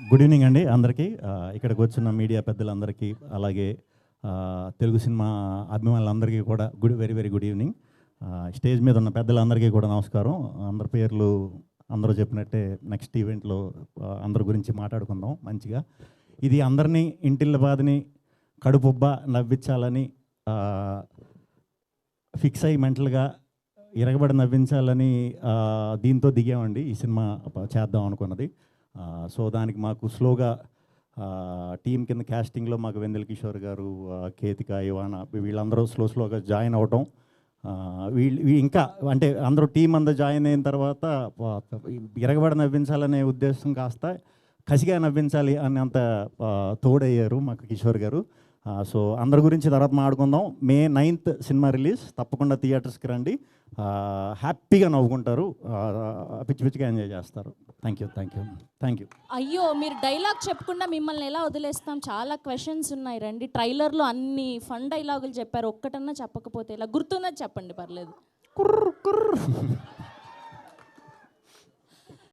Good evening అండి అందరికీ. ఇక్కడికి వచ్చిన మీడియా పెద్దలందరికీ, అలాగే తెలుగు సినిమా అభిమానులందరికీ కూడా very very good evening. Stage మీద ఉన్న పెద్దలందరికీ కూడా నమస్కారం. అందరి పేర్లు అందరూ చెప్పినట్టే నెక్స్ట్ ఈవెంట్లో అందరి గురించి మాట్లాడుకుందాం మంచిగా. ఇది అందరినీ ఇంటిళ్ళ బాధని కడుపుబ్బ నవ్వించాలని ఫిక్స్ అయ్యి మెంటల్గా ఇరగబడి నవ్వించాలని దీంతో దిగామండి ఈ సినిమా చేద్దాం అనుకున్నది. సో దానికి మాకు స్లోగా టీం కింద క్యాస్టింగ్లో మాకు వెందెల కిషోర్ గారు, కేతిక, ఇవానా వీళ్ళందరూ స్లోగా జాయిన్ అవటం. వీళ్ళు ఇంకా అంటే అందరూ టీం అంతా జాయిన్ అయిన తర్వాత ఇరగబడి నవ్వించాలనే ఉద్దేశం కాస్త కసిగా నవ్వించాలి అనేంత తోడయ్యారు మాకు కిషోర్ గారు. సో అందరి గురించి తర్వాత మాట్లాడుకుందాం. May 9th సినిమా రిలీజ్, తప్పకుండా థియేటర్స్కి రండి. హ్యాపీగా నవ్వుకుంటారు, పిచ్చిగా ఎంజాయ్ చేస్తారు. Thank you. అయ్యో, మీరు డైలాగ్ చెప్పకుండా మిమ్మల్ని ఎలా వదిలేస్తాం? చాలా క్వశ్చన్స్ ఉన్నాయి, రండి. ట్రైలర్లో అన్ని ఫన్ డైలాగులు చెప్పారు, ఒక్కటన్నా చెప్పకపోతే ఇలా గుర్తున్నది చెప్పండి, పర్లేదు.